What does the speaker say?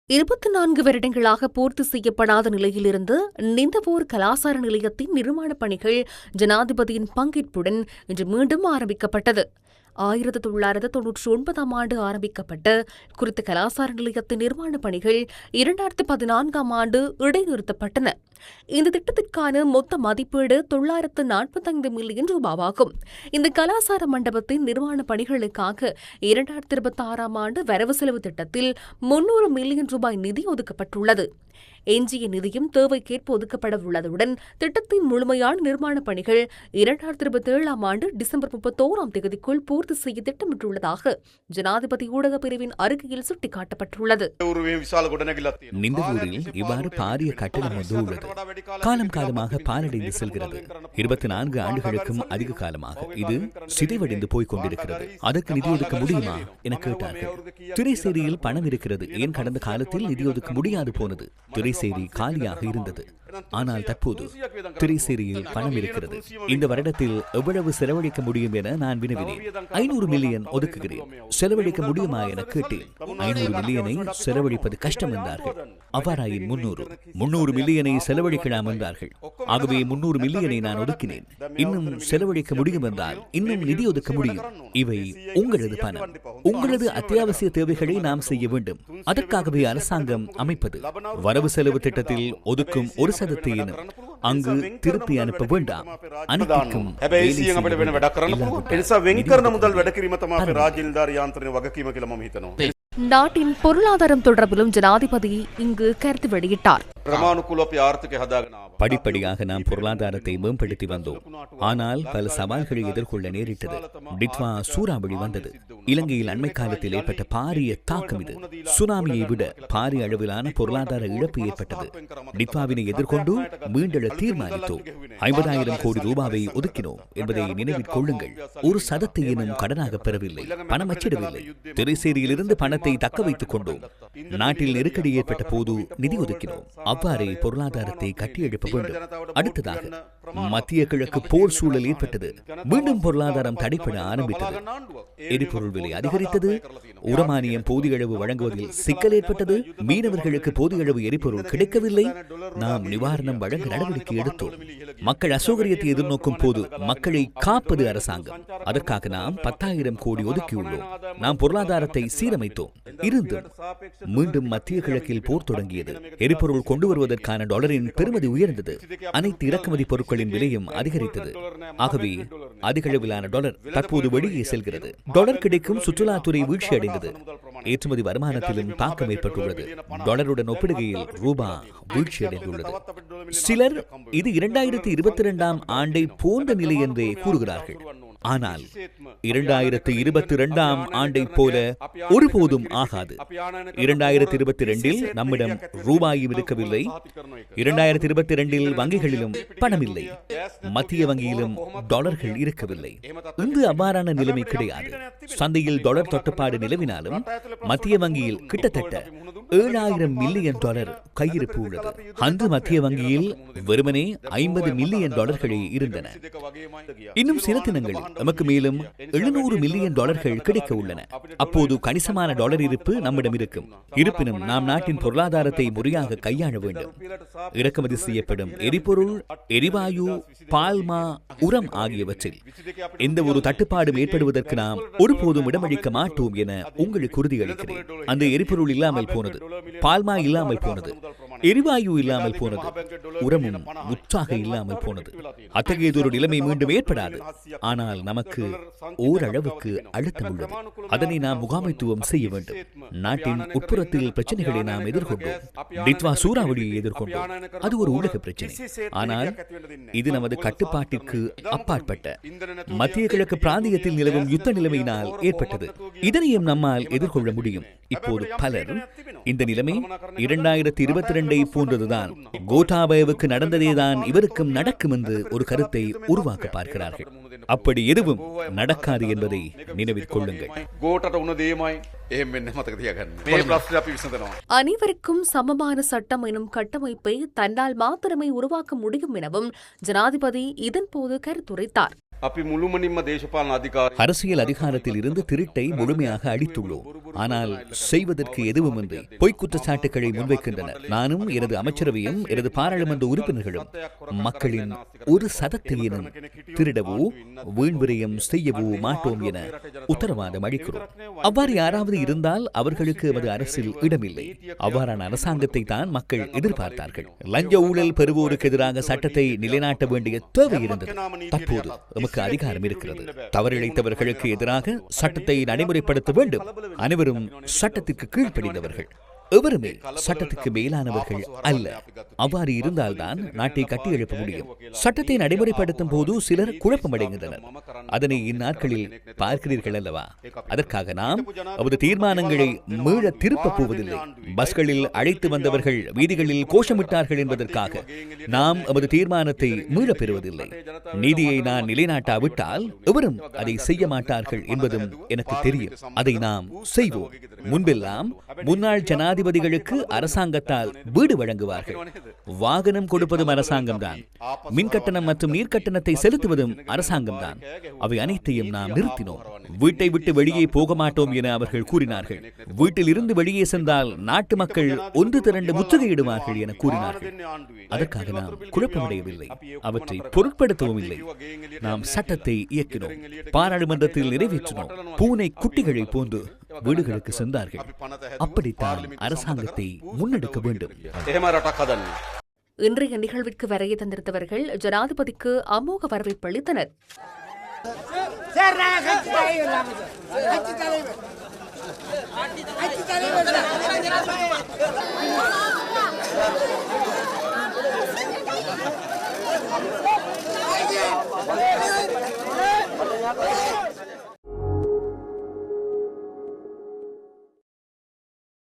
24 வருடங்களாக பூர்த்தி செய்யப்படாத நிலையிலிருந்து நிந்தவூர் கலாசார நிலையத்தின் நிர்மாணப் பணிகள் ஜனாதிபதியின் பங்கேற்புடன் இன்று மீண்டும் ஆரம்பிக்கப்பட்டது. 1999ஆம் ஆண்டு ஆரம்பிக்கப்பட்ட குறித்த கலாசார நிலையத்தின் நிர்மாணப் பணிகள் 2014ஆம் ஆண்டு இடைநிறுத்தப்பட்டன. இந்த திட்டத்திற்கான மொத்த மதிப்பீடு 945 மில்லியன் ரூபாவாகும். இந்த கலாசார மண்டபத்தின் நிர்மாணப் பணிகளுக்காக 2026ஆம் ஆண்டு வரவு செலவு திட்டத்தில் 300 மில்லியன் ரூபாய் நிதி ஒதுக்கப்பட்டுள்ளது. எஞ்சிய நிதியும் தேவைக்கேற்ப ஒதுக்கப்பட உள்ளதுடன் திட்டத்தின் முழுமையான நிர்மாணப் பணிகள் 2027ஆம் ஆண்டு டிசம்பர் 31ஆம் தேதிக்குள் பூர்த்தி செய்ய திட்டமிட்டுள்ளதாக ஜனாதிபதி ஊடகப் பிரிவின் அறிக்கையில் சுட்டிக்காட்டப்பட்டுள்ளது. நிந்தவூரில் இவ்வாறு பாரிய கட்டடம் ஒன்று உள்ளது. காலம் காலமாக பாலடைந்து செல்கிறது. 24 ஆண்டுகளுக்கும் அதிக காலமாக இது சிதைவடைந்து போய்க் கொண்டிருக்கிறது. அதற்கு நிதி ஒதுக்க முடியுமா என கேட்டார்கள். திரைசேரியில் பணம் இருக்கிறது, ஏன் கடந்த காலத்தில் நிதி ஒதுக்க முடியாது போனது? திரைசேரி காலியாக இருந்தது. ஆனால் தற்போது திரைசேரியில் பணம் இருக்கிறது. இந்த வருடத்தில் எவ்வளவு செலவழிக்க முடியும் என நான் வினவினேன். 500 மில்லியன் ஒதுக்குகிறேன், செலவழிக்க முடியுமா என கேட்டேன். 500 மில்லியனை செலவழிப்பது கஷ்டம் என்றார்கள். அவ்வாறாயின் 300 மில்லியனை செலவழிக்கலாம் என்றார்கள். ஆகவே 300 மில்லியனை நான் ஒதுக்கினேன். இன்னும் செலவழிக்க முடியும் என்றால் இன்னும் நிதி ஒதுக்க முடியும். இவை உங்களது பணம், உங்களது அத்தியாவசிய தேவைகளை நாம் செய்ய வேண்டும். அதற்காகவே அரசாங்கம் அமைப்பது. வரவு செலவு திட்டத்தில் ஒதுக்கும் ஒரு சதத்தையினர் அங்கு திருப்பி அனுப்ப வேண்டாம். அனுப்பிக்கும் நாட்டின் பொருளாதாரம் தொடர்பிலும் ஜனாதிபதி இங்கு கருத்து வெளியிட்டார். படிப்படியாக நாம் பொருளாதாரத்தை மேம்படுத்தி வந்தோம். ஆனால் பல சவால்களை எதிர்கொள்ள நேரிட்டது. டிட்வா சூறாவளி வந்தது. இலங்கையில் அண்மை காலத்தில் ஏற்பட்ட பாரிய தாக்கம் இது. சுனாமியை விட பாரிய அளவிலான பொருளாதார இழப்பு ஏற்பட்டது. டிட்வாவினை எதிர்கொண்டு மீண்டெழ தீர்மானித்தோம். 50,000 கோடி ரூபாவை ஒதுக்கினோம் என்பதை நினைவில் கொள்ளுங்கள். ஒரு சதத்தையினும் கடனாக பெறவில்லை, பணம் அச்சிடவில்லை. திரைசேரியிலிருந்து பணத்தை தக்க வைத்துக் கொண்டோம். நாட்டில் நெருக்கடி ஏற்பட்ட போது நிதி ஒதுக்கினோம். அவ்வாறே பொருளாதாரத்தை கட்டியெழுப்ப வேண்டும். அடுத்ததாக மத்திய கிழக்கு போர் சூழல் ஏற்பட்டது. மீண்டும் பொருளாதாரம் தடைப்பட ஆரம்பித்தது. எரிபொருள் விலை அதிகரித்தது. உரமானியம் போதிய அளவு வழங்குவதில் சிக்கல் ஏற்பட்டது. மீனவர்களுக்கு போதிய அளவு எரிபொருள் கிடைக்கவில்லை. நாம் நிவாரணம் வழங்க நடவடிக்கை எடுத்தோம். மக்கள் அசௌகரியத்தை எதிர்நோக்கும் போது மக்களை காப்பது அரசாங்கம். அதற்காக நாம் 10,000 கோடி ஒதுக்கியுள்ளோம். நாம் பொருளாதாரத்தை சீரமைத்தோம். இருந்தும் மீண்டும் மத்திய கிழக்கில் போர் தொடங்கியது. எரிபொருள் கொண்டு வருவதற்கான டாலரின் பெறுமதி உயர்ந்தது. அனைத்து இறக்குமதி பொருட்களின் விலையும் அதிகரித்தது. ஆகவே அதிக அளவிலான டாலர் தற்போது வெளியே செல்கிறது. டாலர் கிடைக்கும் சுற்றுலாத்துறை வீழ்ச்சியடைந்தது. ஏற்றுமதி வருமானத்திலும் தாக்கம் ஏற்பட்டுள்ளது. டாலருடன் ஒப்பிடுகையில் ரூபா வீழ்ச்சியடைந்துள்ளது. சிலர் இது 2022ஆம் ஆண்டை போன்ற நிலை என்றே கூறுகிறார்கள். ஆனால் 2022ஆம் ஆண்டை போல ஒருபோதும் ஆகாது. 2022இல் நம்மிடம் ரூபாயும் இருக்கவில்லை. 2022இல் வங்கிகளிலும் பணம் இல்லை. மத்திய வங்கியிலும் டாலர்கள் இருக்கவில்லை. இங்கு அவ்வாறான நிலைமை கிடையாது. சந்தையில் டாலர் தட்டுப்பாடு நிலவினாலும் மத்திய வங்கியில் கிட்டத்தட்ட 7,000 மில்லியன் டாலர் கையிருப்பு உள்ளது. அந்த மத்திய வங்கியில் வெறுமனே 50 மில்லியன் டாலர்களே இருந்தன. இன்னும் சில தினங்களில் நமக்கு மேலும் 700 மில்லியன் டாலர்கள் கிடைக்க உள்ளன. அப்போது கணிசமான டாலர் இருப்பு நம்மிடம் இருக்கும். இருப்பினும் நாம் நாட்டின் பொருளாதாரத்தை முறையாக கையாள வேண்டும். இறக்குமதி செய்யப்படும் எரிபொருள், எரிவாயு, பால்மா, உரம் ஆகியவற்றில் எந்த ஒரு தட்டுப்பாடும் ஏற்படுவதற்கு நாம் ஒருபோதும் இடமளிக்க மாட்டோம் என உங்களுக்கு உறுதியளிக்கிறேன். அந்த எரிபொருள் இல்லாமல் போனது, பால்மா இல்லாமல் போனது, எரிவாயு இல்லாமல் போனது, உரமும் முற்றாக இல்லாமல் போனது. அத்தகையதொரு நிலைமை மீண்டும் ஏற்படாது. ஆனால் நமக்கு ஓரளவுக்கு அழுத்தம் உள்ளது. அதனை நாம் முகாமைத்துவம் செய்ய வேண்டும். நாட்டின் உட்புறத்தில் பிரச்சனைகளை நாம் எதிர்கொண்டோம். டிட்வா சூறாவளியை எதிர்கொண்டோம். அது ஒரு உலக பிரச்சனை. ஆனால் இது நமது கட்டுப்பாட்டிற்கு அப்பாற்பட்ட மத்திய கிழக்கு பிராந்தியத்தில் நிலவும் யுத்த நிலைமையினால் ஏற்பட்டது. இதனையும் நம்மால் எதிர்கொள்ள முடியும். இப்போது பலர் இந்த நிலைமை 2022 போன்றதுதான், கோட்டாபயவுக்கு நடந்ததேதான் இவருக்கும் நடக்கும் என்று ஒரு கருத்தை உருவாக்க பார்க்கிறார்கள். அப்படி எதுவும் நடக்காது என்பதை நினைவில் கொள்ளுங்கள். அனைவருக்கும் சமமான சட்டம் எனும் கட்டமைப்பை தன்னால் மாத்திரமே உருவாக்க முடியும் எனவும் ஜனாதிபதி இதன்போது கருத்துரைத்தார். அரசியல் அதிகாரத்தில் இருந்து திருட்டை முழுமையாக அழித்துள்ளோம். ஆனால் செய்வதற்கு எதுவுமின்றி பொய்க் குற்றச்சாட்டுகளை முன்வைக்கின்றனர். நானும் எனது அமைச்சரவையும் எனது பாராளுமன்ற உறுப்பினர்களும் மக்களின் ஒரு சதத்தையினும் திருடவோ வீண்விரயம் செய்யவோ மாட்டோம் என உத்தரவாதம் அளிக்கிறோம். அவ்வாறு யாராவது இருந்தால் அவர்களுக்கு எமது அரசில் இடமில்லை. அவ்வாறான அரசாங்கத்தை தான் மக்கள் எதிர்பார்த்தார்கள். லஞ்ச ஊழல் பெறுவோருக்கு எதிராக சட்டத்தை நிலைநாட்ட வேண்டிய தேவை இருந்தது. தற்போது நமக்கு அதிகாரம் இருக்கிறது. தவறிழைத்தவர்களுக்கு எதிராக சட்டத்தை நடைமுறைப்படுத்த வேண்டும். அனைவரும் சட்டத்திற்கு கீழ்ப்படிந்தவர்கள். எவருமே சட்டத்துக்கு மேலானவர்கள் அல்ல. அவ்வாறு இருந்தால்தான் நாட்டை கட்டியெழுப்ப முடியும். சட்டத்தை நடைமுறைப்படுத்தும் போது சிலர் குழப்பமடைகின்றனர். அதனை இந்நாட்களில் பார்க்கிறீர்கள் அல்லவா? அதற்காக நாம் அவரது தீர்மானங்களை மீள திருப்பப் போவதில்லை. பஸ்களில் அழைத்து வந்தவர்கள் வீதிகளில் கோஷமிட்டார்கள் என்பதற்காக நாம் அவரது தீர்மானத்தை மீளப் பெறுவதில்லை. நீதியை நான் நிலைநாட்டாவிட்டால் எவரும் அதை செய்ய மாட்டார்கள் என்பதும் எனக்கு தெரியும். அதை நாம் செய்வோம். முன்பெல்லாம் முன்னாள் ஜனாதிபதிகளுக்கு அரசாங்கத்தால் வீடு வழங்குவார்கள். வாகனம் கொடுப்பதும் அரசாங்கம்தான். மின்கட்டணம் மற்றும் நீர்க்கட்டணத்தை செலுத்துவதும் அரசாங்கம்தான். அவை அனைத்தையும் நாம் நிறுத்தினோம். வீட்டை விட்டு வெளியே போக மாட்டோம் என அவர்கள் கூறினார்கள். வீட்டில் இருந்து வெளியே சென்றால் நாட்டு மக்கள் ஒன்று திரண்டு முற்றுகையிடுவார்கள் என கூறினார்கள். அதற்காக நாம் குழப்பமடையவில்லை. அவற்றை பொருட்படுத்தவும் இல்லை. நாம் சட்டத்தை இயக்கினோம். பாராளுமன்றத்தில் நிறைவேற்றினோம். பூனை குட்டிகளை போன்று வீடுகளுக்கு சென்றார்கள். அப்படித்தான் அரசாங்கத்தை முன்னெடுக்க வேண்டும். இன்றைய நிகழ்விற்கு வரைய தந்திருந்தவர்கள் ஜனாதிபதிக்கு அமோக வரவேற்பு அளித்தனர். கட்சி தலைவர்